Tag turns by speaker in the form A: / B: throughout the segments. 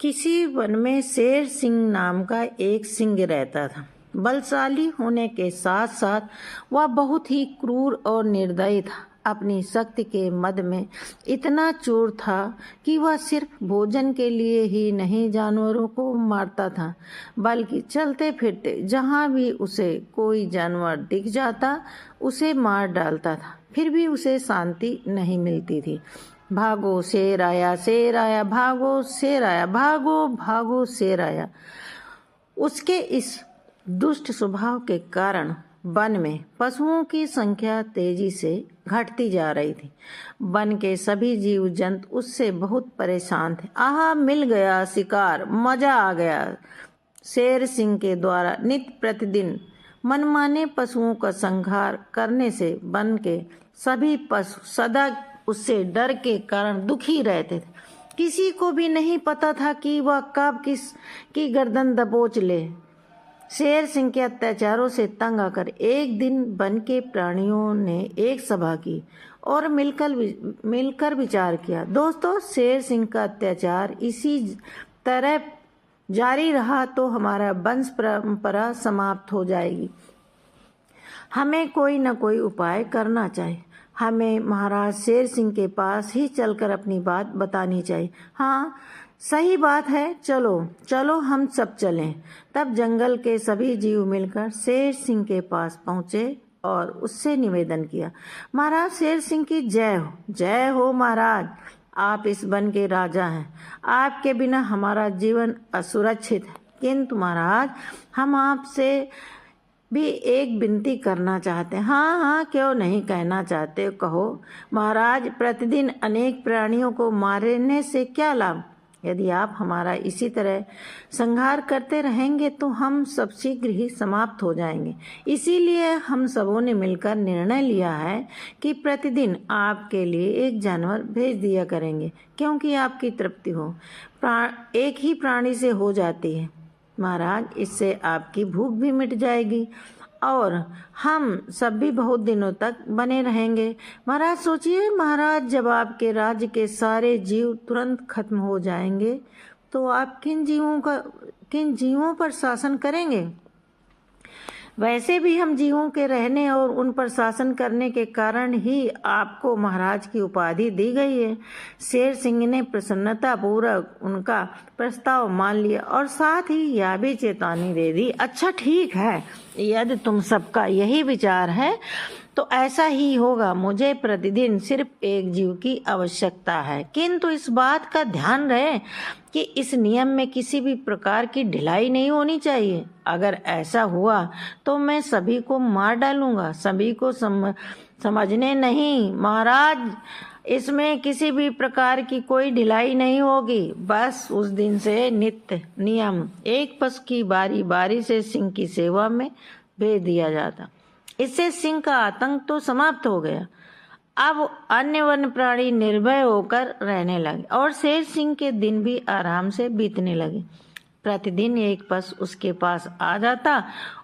A: किसी वन में शेर सिंह नाम का एक सिंह रहता था। बलशाली होने के साथ साथ वह बहुत ही क्रूर और निर्दयी था। अपनी शक्ति के मद में इतना चोर था कि वह सिर्फ भोजन के लिए ही नहीं जानवरों को मारता था, बल्कि चलते फिरते जहाँ भी उसे कोई जानवर दिख जाता उसे मार डालता था। फिर भी उसे शांति नहीं मिलती थी। भागो शेर आया, भागो शेर आया, भागो भागो शेर आया। उसके इस दुष्ट स्वभाव के कारण वन में पशुओं की संख्या तेजी से घटती जा रही थी। वन के सभी जीव जंतु उससे बहुत परेशान थे। आहा, मिल गया शिकार, मजा आ गया। शेर सिंह के द्वारा नित्य प्रतिदिन मनमाने पशुओं का संहार करने से वन के सभी पशु सदा उससे डर के कारण दुखी रहते थे। किसी को भी नहीं पता था कि वह कब किस की गर्दन दबोच ले। शेर सिंह के अत्याचारों से तंग आकर एक दिन वन के प्राणियों ने एक सभा की और मिलकर विचार किया। दोस्तों, शेर सिंह का अत्याचार इसी तरह जारी रहा तो हमारा वंश परंपरा समाप्त हो जाएगी। हमें कोई न कोई उपाय करना चाहिए। हमें महाराज शेर सिंह के पास ही चलकर अपनी बात बतानी चाहिए। हाँ, सही बात है, चलो चलो हम सब चलें। तब जंगल के सभी जीव मिलकर शेर सिंह के पास पहुंचे और उससे निवेदन किया। महाराज शेर सिंह की जय हो, जय हो महाराज। आप इस वन के राजा हैं। आपके बिना हमारा जीवन असुरक्षित है। किंतु महाराज, हम आपसे भी एक विनती करना चाहते हैं। हाँ हाँ, क्यों नहीं कहना चाहते, कहो। महाराज, प्रतिदिन अनेक प्राणियों को मारने से क्या लाभ? यदि आप हमारा इसी तरह संहार करते रहेंगे तो हम सब शीघ्र ही समाप्त हो जाएंगे। इसीलिए हम सबों ने मिलकर निर्णय लिया है कि प्रतिदिन आपके लिए एक जानवर भेज दिया करेंगे, क्योंकि आपकी तृप्ति हो एक ही प्राणी से हो जाती है। महाराज, इससे आपकी भूख भी मिट जाएगी और हम सब भी बहुत दिनों तक बने रहेंगे। महाराज सोचिए, महाराज, जब आपके राज्य के सारे जीव तुरंत खत्म हो जाएंगे तो आप किन जीवों पर शासन करेंगे? वैसे भी हम जीवों के रहने और उन पर शासन करने के कारण ही आपको महाराज की उपाधि दी गई है। शेर सिंह ने प्रसन्नता पूर्वक उनका प्रस्ताव मान लिया और साथ ही यह भी चेतावनी दे दी। अच्छा, ठीक है, यदि तुम सबका यही विचार है तो ऐसा ही होगा। मुझे प्रतिदिन सिर्फ एक जीव की आवश्यकता है, किंतु इस बात का ध्यान रहे कि इस नियम में किसी भी प्रकार की ढिलाई नहीं होनी चाहिए। अगर ऐसा हुआ तो मैं सभी को मार डालूंगा। सभी को समझने नहीं महाराज, इसमें किसी भी प्रकार की कोई ढिलाई नहीं होगी। बस उस दिन से नित्य नियम एक पशु की बारी बारी से सिंह की सेवा में भेज दिया जाता। इससे सिंह का आतंक तो समाप्त हो गया। अब अन्य वन्य प्राणी निर्भय होकर रहने लगे और शेर सिंह के दिन भी आराम से बीतने लगे। प्रतिदिन एक पशु उसके पास आ जाता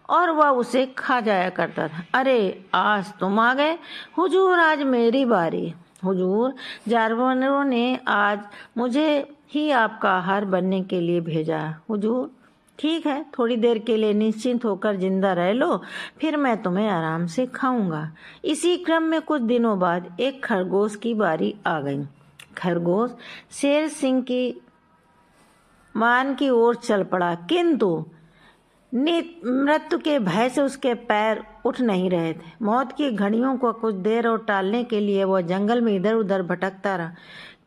A: और वह उसे खा जाया करता था। अरे, आज तुम आ गए हुजूर, आज मेरी बारी। हुजूर, जानवरों ने आज मुझे ही आपका आहार बनने के लिए भेजा है। हुजूर, ठीक है, थोड़ी देर के लिए निश्चिंत होकर जिंदा रह लो, फिर मैं तुम्हें आराम से खाऊंगा। इसी क्रम में कुछ दिनों बाद एक खरगोश की बारी आ गई। खरगोश शेर सिंह की मान की ओर चल पड़ा, किंतु मृत्यु के भय से उसके पैर उठ नहीं रहे थे। मौत की घड़ियों को कुछ देर और टालने के लिए वह जंगल में इधर उधर भटकता रहा।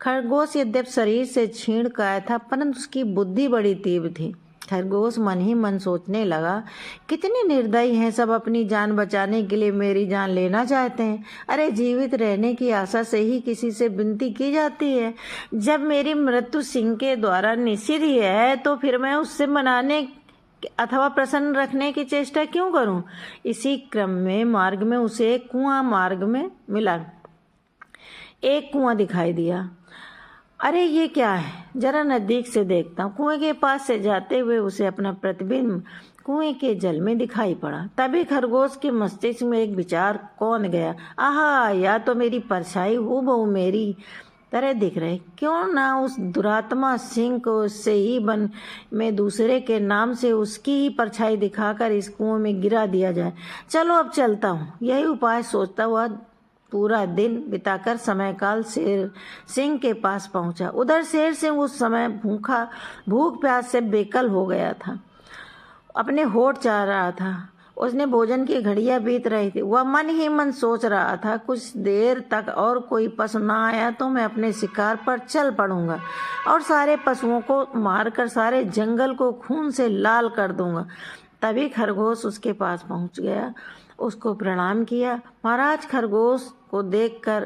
A: खरगोश यद्यपि शरीर से क्षीण काया था, परंतु उसकी बुद्धि बड़ी तीव्र थी। खरगोश मन ही मन सोचने लगा, कितने निर्दयी हैं सब, अपनी जान बचाने के लिए मेरी जान लेना चाहते हैं। अरे, जीवित रहने की आशा से ही किसी से विनती की जाती है। जब मेरी मृत्यु सिंह के द्वारा निश्चित ही है तो फिर मैं उससे मनाने अथवा प्रसन्न रखने की चेष्टा क्यों करूं? इसी क्रम में मार्ग में उसे एक कुआं मार्ग में मिला। एक कुआं दिखाई दिया। अरे, ये क्या है, जरा नजदीक से देखता हूँ। कुएं के पास से जाते हुए उसे अपना प्रतिबिंब कुएं के जल में दिखाई पड़ा। तभी खरगोश के मस्तिष्क में एक विचार कौन गया। आहा, या तो मेरी परछाई हूबहू मेरी तरह दिख रहे। क्यों ना उस दुरात्मा सिंह को उससे ही बन में दूसरे के नाम से उसकी ही परछाई दिखाकर इस कुएं में गिरा दिया जाए। चलो अब चलता हूँ। यही उपाय सोचता हुआ पूरा दिन बिताकर समय काल शेर सिंह के पास पहुंचा। उधर शेर सिंह उस समय भूख प्यास से बेकल हो गया था, अपने होठ चाह रहा था। उसने भोजन की घड़ियां बीत रही थी। वह मन ही मन सोच रहा था, कुछ देर तक और कोई पशु ना आया तो मैं अपने शिकार पर चल पड़ूंगा और सारे पशुओं को मारकर सारे जंगल को खून से लाल कर दूंगा। तभी खरगोश उसके पास पहुंच गया, उसको प्रणाम किया। महाराज खरगोश को देखकर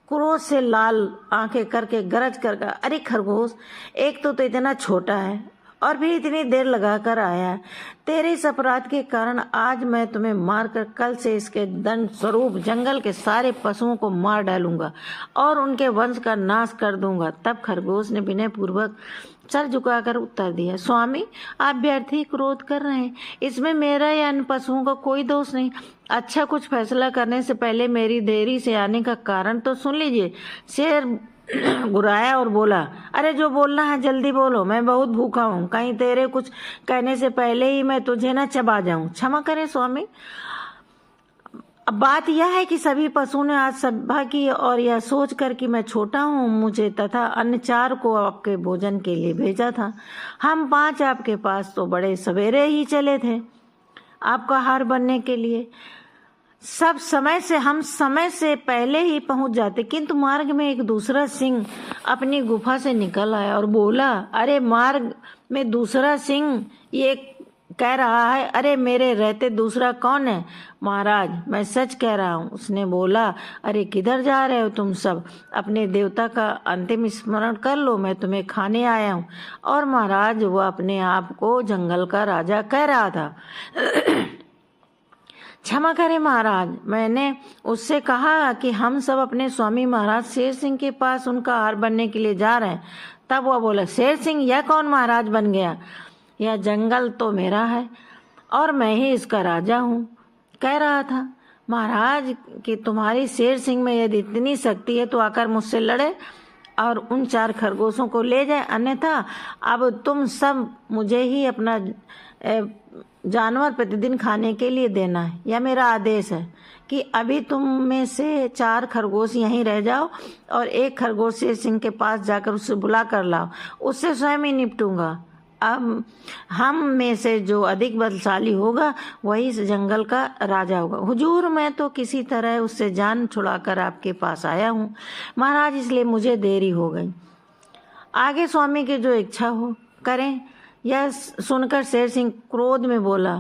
A: क्रोध से लाल आंखें करके गरज कर कहा, अरे खरगोश, एक तो इतना छोटा है और भी इतनी देर लगा कर आया है। तेरे इस अपराध के कारण आज मैं तुम्हें मारकर कल से इसके दंड स्वरूप जंगल के सारे पशुओं को मार डालूंगा और उनके वंश का नाश कर दूंगा। तब खरगोश ने विनय पूर्वक सर झुकाकर उत्तर दिया, स्वामी, आप व्यर्थ ही क्रोध कर रहे हैं। इसमें मेरा या अन्य पशुओं का कोई दोष नहीं। अच्छा, कुछ फैसला करने से पहले मेरी देरी से आने का कारण तो सुन लीजिए। शेर गुर्राया और बोला, अरे जो बोलना है जल्दी बोलो, मैं बहुत भूखा हूँ। कहीं तेरे कुछ कहने से पहले ही मैं तुझे न चबा जाऊं। क्षमा करें स्वामी। अब बात यह है कि सभी पशुओं ने आज सभा की और यह सोचकर कि मैं छोटा हूँ, मुझे तथा अन्य 4 को आपके भोजन के लिए भेजा था। हम 5 आपके पास तो बड़े सवेरे ही चले थे आपका हार बनने के लिए। हम समय से पहले ही पहुंच जाते, किंतु मार्ग में एक दूसरा सिंह अपनी गुफा से निकल आया और बोला, अरे मार्ग में दूसरा सिंह ये कह रहा है, अरे मेरे रहते दूसरा कौन है? महाराज, मैं सच कह रहा हूँ। उसने बोला, अरे किधर जा रहे हो तुम सब? अपने देवता का अंतिम स्मरण कर लो, मैं तुम्हें खाने आया हूँ। और महाराज, वह अपने आप को जंगल का राजा कह रहा था। क्षमा करें महाराज, मैंने उससे कहा कि हम सब अपने स्वामी महाराज शेर सिंह के पास उनका हार बनने के लिए जा रहे हैं। तब वह बोला, शेर सिंह, यह कौन महाराज बन गया? यह जंगल तो मेरा है और मैं ही इसका राजा हूँ। कह रहा था महाराज कि तुम्हारी शेर सिंह में यदि इतनी शक्ति है तो आकर मुझसे लड़े और उन 4 खरगोशों को ले जाए, अन्यथा अब तुम सब मुझे ही अपना जानवर प्रतिदिन खाने के लिए देना है। यह मेरा आदेश है कि अभी तुम में से 4 खरगोश यहीं रह जाओ और एक खरगोश शेर सिंह के पास जाकर उससे बुला कर लाओ, उससे स्वयं ही निपटूंगा। अब हम में से जो अधिक बलशाली होगा वही इस जंगल का राजा होगा। हुजूर, मैं तो किसी तरह उससे जान छुड़ाकर आपके पास आया हूँ महाराज, इसलिए मुझे देरी हो गई। आगे स्वामी की जो इच्छा हो करें। यह सुनकर शेर सिंह क्रोध में बोला,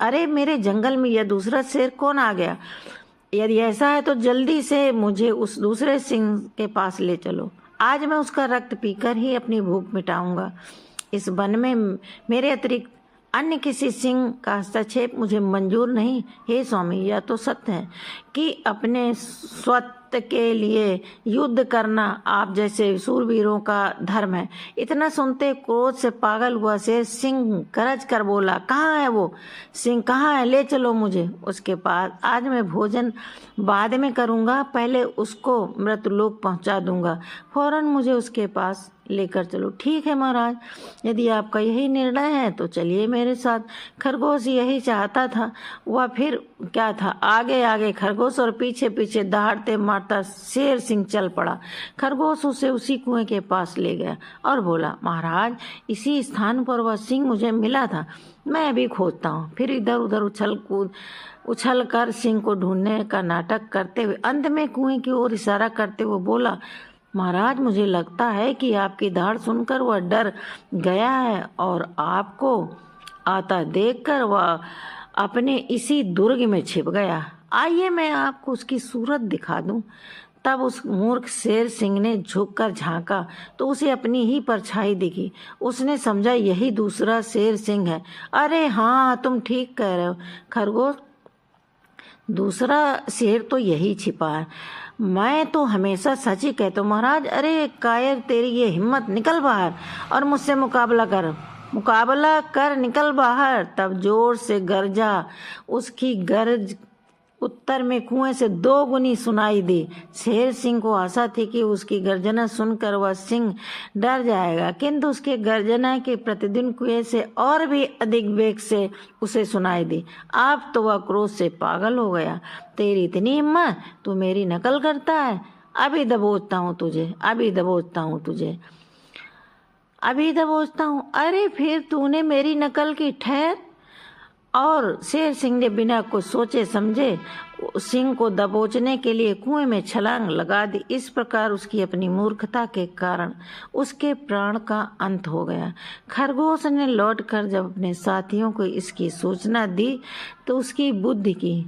A: अरे मेरे जंगल में यह दूसरा शेर कौन आ गया? यदि ऐसा है तो जल्दी से मुझे उस दूसरे सिंह के पास ले चलो। आज मैं उसका रक्त पीकर ही अपनी भूख मिटाऊंगा। इस वन में मेरे अतिरिक्त अन्य किसी सिंह का हस्तक्षेप मुझे मंजूर नहीं। हे स्वामी, यह तो सत्य है कि अपने स्वत्व के लिए युद्ध करना आप जैसे शूरवीरों का धर्म है। इतना सुनते क्रोध से पागल हुआ शेर सिंह गरज कर बोला, कहाँ है वो सिंह? कहाँ है? ले चलो मुझे उसके पास। आज मैं भोजन बाद में करूँगा, पहले उसको मृतलोक पहुँचा दूंगा। फौरन मुझे उसके पास लेकर चलो। ठीक है महाराज, यदि आपका यही निर्णय है तो चलिए मेरे साथ। खरगोश यही चाहता था। वह फिर क्या था, आगे आगे खरगोश और पीछे पीछे दहाड़ते मारता शेर सिंह चल पड़ा। खरगोश उसे उसी कुएं के पास ले गया और बोला, महाराज, इसी स्थान पर वह सिंह मुझे मिला था, मैं अभी खोजता हूँ। फिर इधर उधर उछल कर सिंह को ढूंढने का नाटक करते हुए अंत में कुएं की ओर इशारा करते हुए बोला, महाराज, मुझे लगता है कि आपकी दहाड़ सुनकर वह डर गया है और आपको आता देखकर वह अपने इसी दुर्ग में छिप गया। आइए मैं आपको उसकी सूरत दिखा दूं। तब उस मूर्ख शेर सिंह ने झुककर झांका तो उसे अपनी ही परछाई दिखी। उसने समझा यही दूसरा शेर सिंह है। अरे हाँ, तुम ठीक कह रहे हो खरगोश, दूसरा शेर तो यही छिपा है। मैं तो हमेशा सच ही कहता हूँ महाराज। अरे कायर, तेरी ये हिम्मत, निकल बाहर और मुझसे मुकाबला कर निकल बाहर। तब जोर से गरजा। उसकी गरज उत्तर में कुएं से 2 गुनी सुनाई दी। शेर सिंह को आशा थी कि उसकी गर्जना सुनकर वह सिंह डर जाएगा, किंतु उसके गर्जना के प्रतिदिन कुएं से और भी अधिक वेग से उसे सुनाई दी। अब तो वह क्रोध से पागल हो गया। तेरी इतनी हिम्मत, तू मेरी नकल करता है? अभी दबोचता हूँ तुझे, अभी दबोचता हूँ तुझे, अभी दबोचता हूँ। अरे फिर तूने मेरी नकल की, ठहर। और शेर सिंह ने बिना कुछ सोचे समझे सिंह को दबोचने के लिए कुएं में छलांग लगा दी। इस प्रकार उसकी अपनी मूर्खता के कारण उसके प्राण का अंत हो गया। खरगोश ने लौटकर जब अपने साथियों को इसकी सूचना दी तो उसकी बुद्धि की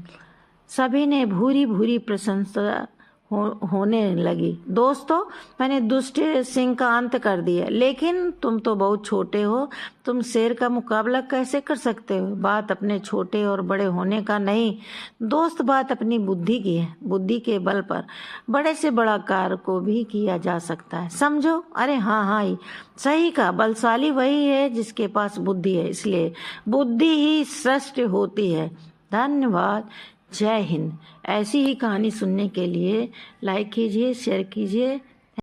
A: सभी ने भूरी भूरी प्रशंसा होने लगी। दोस्तों, मैंने दुष्ट सिंह का अंत कर दिया, लेकिन तुम तो बहुत छोटे हो, तुम शेर का मुकाबला कैसे कर सकते हो? बात अपने छोटे और बड़े होने का नहीं दोस्त, बात अपनी बुद्धि की है। बुद्धि के बल पर बड़े से बड़ा कार्य को भी किया जा सकता है, समझो। अरे हाँ हाँ, सही कहा, बलशाली वही है जिसके पास बुद्धि है, इसलिए बुद्धि ही श्रेष्ठ होती है। धन्यवाद, जय हिंद। ऐसी ही कहानी सुनने के लिए लाइक कीजिए, शेयर कीजिए।